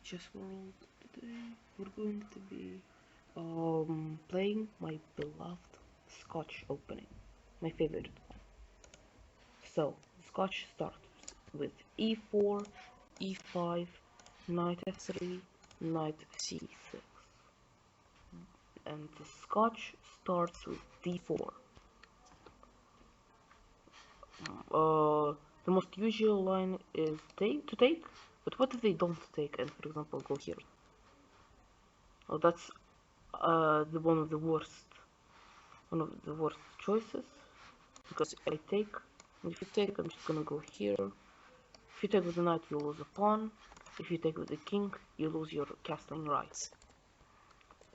chess world. Today we're going to be playing my beloved Scotch opening, my favorite one. So Scotch starts with e4, e5, knight f3, knight c6, and the Scotch starts with d4. The most usual line is to take, but what if they don't take and, for example, go here? Oh, that's one of the worst choices, because I take, and if you take, I'm just gonna go here. If you take with the knight, you lose a pawn. If you take with the king, you lose your castling rights.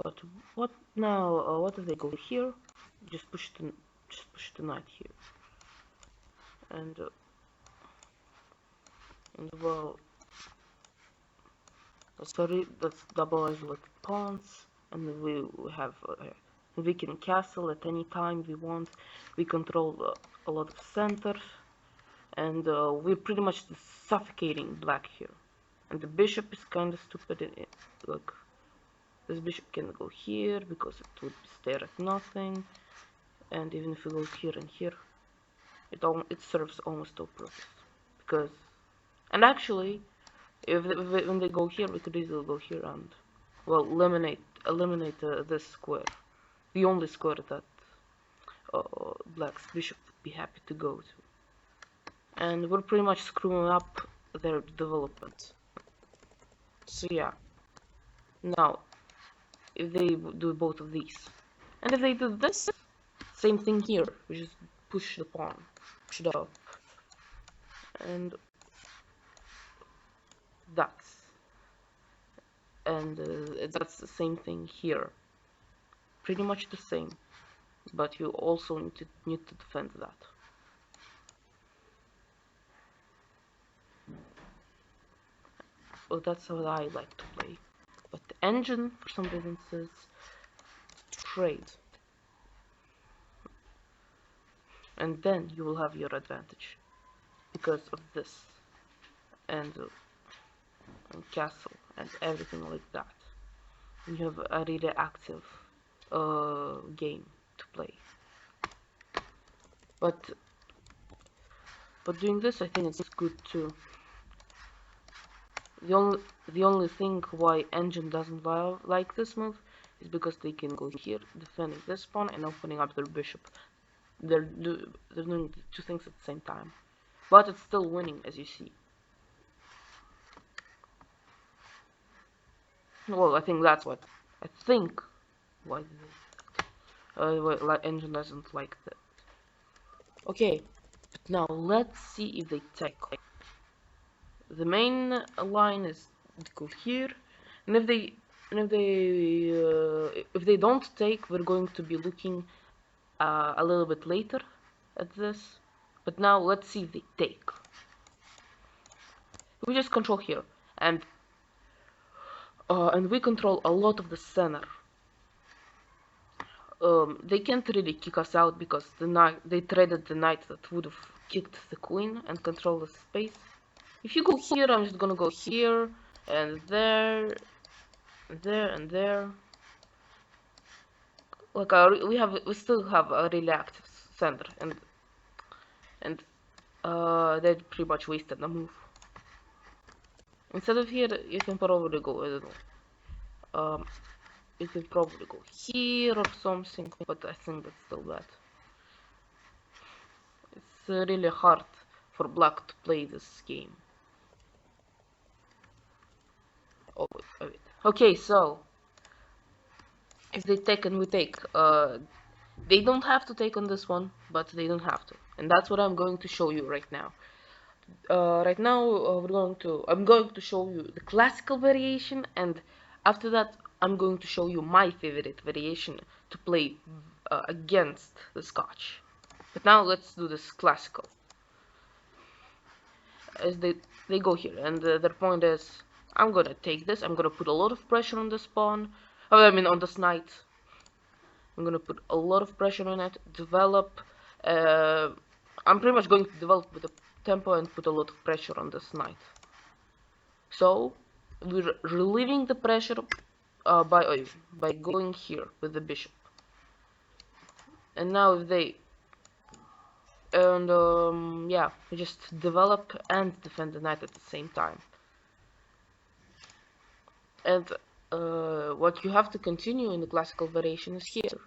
But what now? What if they go here? Just push the knight here, and well, sorry, that's double isolated pawns, and we have we can castle at any time we want. We control a lot of centers, and we're pretty much suffocating black here. And the bishop is kind of stupid. Look, this bishop can go here because it would stare at nothing, and even if we go here and here, it serves almost no purpose. Because, and actually, when they go here, we could easily go here and, well, eliminate this square, the only square that black's bishop would be happy to go to. And we're pretty much screwing up their development. So yeah. Now, if they do both of these, and if they do this, same thing here. We just push the pawn, push it up, and that's the same thing here. Pretty much the same, but you also need to defend that. Well, that's what I like to play. But the engine, for some reason, says trade. And then you will have your advantage because of this and castle and everything like that. You have a really active game to play. But doing this, I think it's good too. The only thing why engine doesn't like this move is because they can go here, defending this pawn and opening up their bishop. They're doing two things at the same time, but it's still winning, as you see. Well, I think that's what why engine doesn't like that. Okay, but now let's see if they take. The main line is to go here, and if they don't take, we're going to be looking a little bit later at this. But now let's see if they take. We just control here, and we control a lot of the center. They can't really kick us out because they traded the knight that would have kicked the queen and control the space. If you go here, I'm just gonna go here and there, there and there. Like we still have a really active center, and they pretty much wasted the move. Instead of here, you can probably go, I don't know. You can probably go here or something, but I think that's still bad. It's really hard for black to play this game. Oh, wait. Okay, so if they take and we take, they don't have to take on this one, but they don't have to, and that's what I'm going to show you right now. Right now, I'm going to show you the classical variation, and after that, I'm going to show you my favorite variation to play against the Scotch. But now let's do this classical. As they go here, and their point is, I'm gonna take this. I'm gonna put a lot of pressure on this pawn. I mean, on this knight. I'm gonna put a lot of pressure on it. Develop. I'm pretty much going to develop with the tempo and put a lot of pressure on this knight. So we're relieving the pressure by going here with the bishop. And now if they and yeah, we just develop and defend the knight at the same time. And what you have to continue in the classical variation is here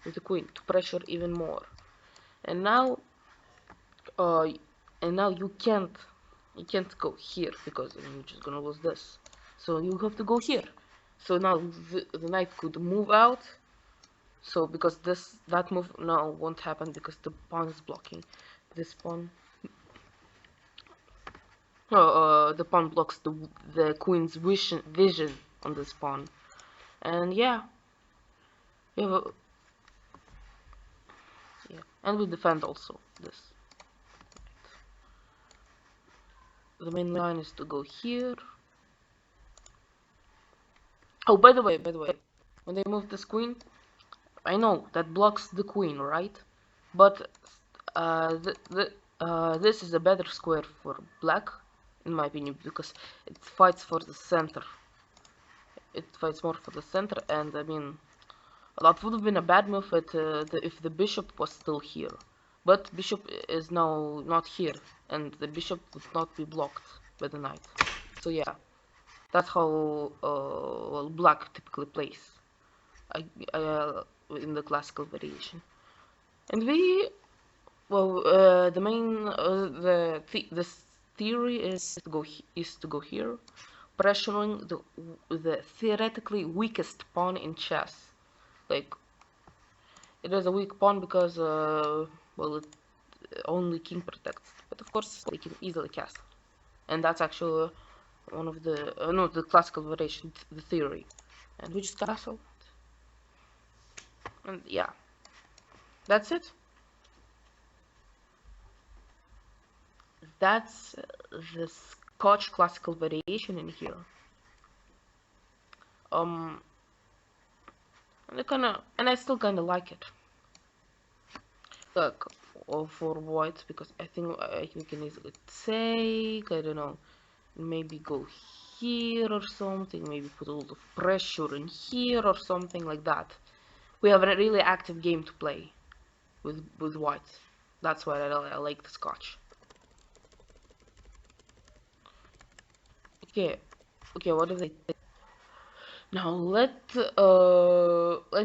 with the queen to pressure even more. And now uh, you can't go here because you're just gonna lose this. So you have to go here. So now the knight could move out. So because that move now won't happen because the pawn is blocking this pawn. The pawn blocks the queen's vision on this pawn. And yeah, you have yeah, and we defend also this. The main line is to go here. Oh, by the way, when they move this queen, I know that blocks the queen, right? But this is a better square for black, in my opinion, because it fights for the center. It fights more for the center, and I mean, that would have been a bad move if the bishop was still here. But bishop is now not here, and the bishop would not be blocked by the knight. So yeah, that's how well, black typically plays in the classical variation. And we, well, the main this theory is to go here, pressuring the theoretically weakest pawn in chess. Like, it is a weak pawn because well, only king protects, but of course they can easily castle, and that's actually one of the no, the classical variation, the theory, and we just castle, and yeah, that's it. That's the Scotch classical variation in here. And I still kind of like it. Look, for white, because I think we can easily take, I don't know, maybe go here or something, maybe put a lot of pressure in here or something like that. We have a really active game to play with white. That's why I like the Scotch. Okay, what do they? Now let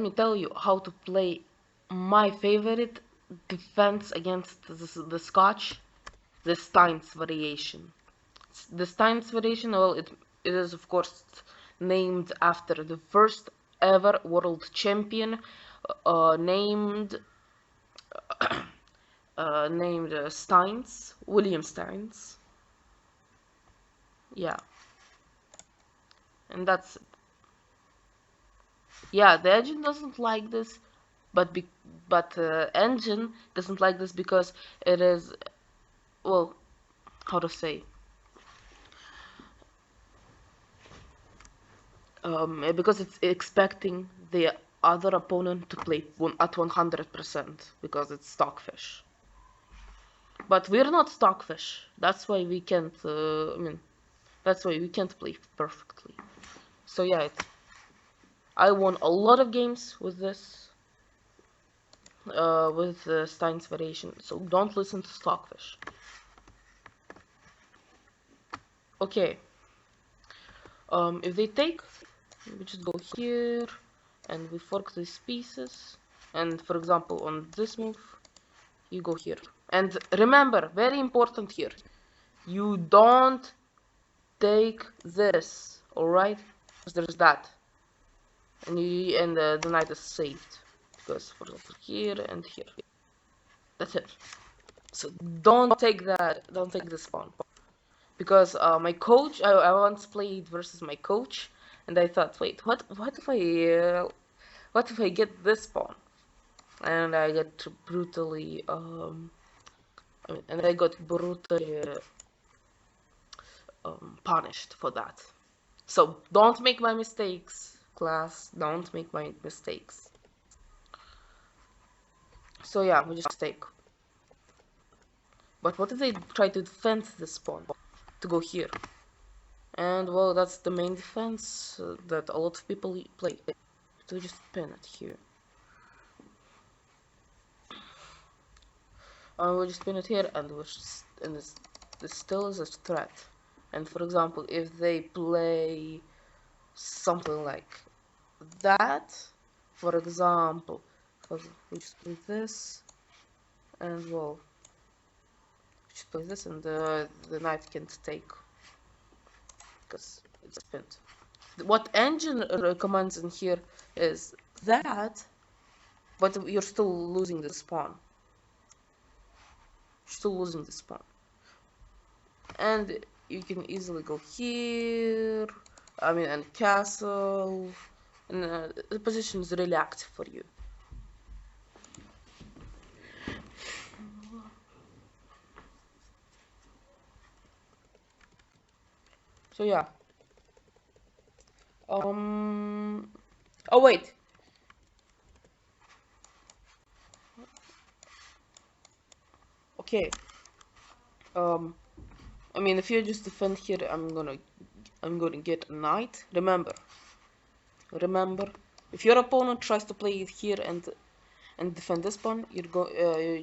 me tell you how to play my favorite defense against the Scotch, the Steins variation. The Steins variation, well, it is of course named after the first ever world champion, named Steins, William Steins. Yeah, and that's yeah. The engine doesn't like this, but engine doesn't like this because it is, well, how to say, because it's expecting the other opponent to play at 100% because it's stockfish. But we're not stockfish. That's why we can't. That's why we can't play perfectly. So yeah, I won a lot of games with this, with the Steins variation. So don't listen to stockfish. Okay. If they take, we just go here, and we fork these pieces. And for example, on this move, you go here. And remember, very important here, you don't take this, alright? Because there's that. And the knight is saved. Because, for example, here and here. That's it. So don't take that, don't take this pawn. Because my coach, I once played versus my coach, and I thought, wait, what if I get this pawn? And I got brutally, punished for that. So don't make my mistakes, class. Don't make my mistakes. So yeah, we just take. But what if they try to defend this pawn to go here? And well, that's the main defense that a lot of people play. So just pin it here. We'll just pin it here, and this still is a threat. And for example, if they play something like that, for example, we just play this, and well, just play this, and the knight can't take because it's pinned. What engine recommends in here is that, but you're still losing the spawn. Still losing the spawn. And you can easily go here, and castle, and the position is really active for you. So yeah. Oh wait. Okay. If you just defend here, I'm gonna get a knight. Remember, if your opponent tries to play it here and defend this pawn, you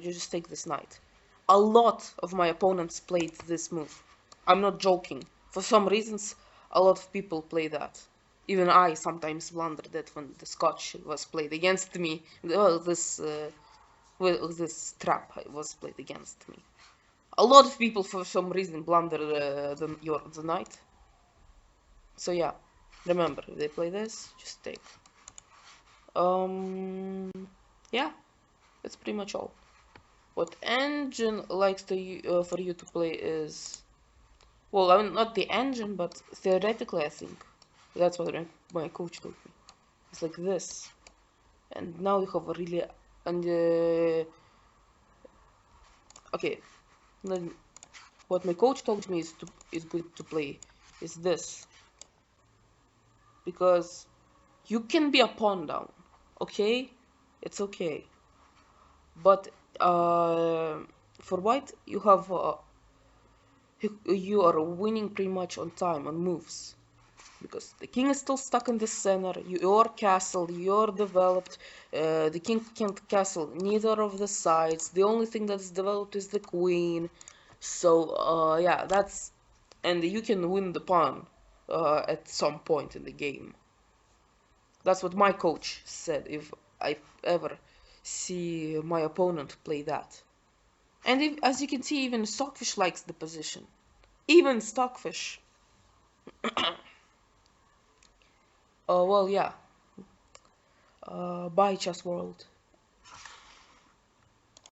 just take this knight. A lot of my opponents played this move. I'm not joking. For some reasons, a lot of people play that. Even I sometimes blundered it when the Scotch was played against me. Well, this trap was played against me. A lot of people, for some reason, blunder the knight. So yeah, remember, if they play this, just take. Yeah, that's pretty much all. What engine likes for you to play is, well, not the engine, but theoretically, I think that's what my coach told me. It's like this, and now you have a really okay. Then what my coach told me is good to play is this, because you can be a pawn down, okay, it's okay, but for white you have you are winning pretty much on time on moves, because the king is still stuck in the center, your castle, you're developed, the king can't castle neither of the sides, the only thing that's developed is the queen. So yeah, and you can win the pawn at some point in the game. That's what my coach said if I ever see my opponent play that. And as you can see, even Stockfish likes the position. Even Stockfish. Well, yeah. Bye, chess world.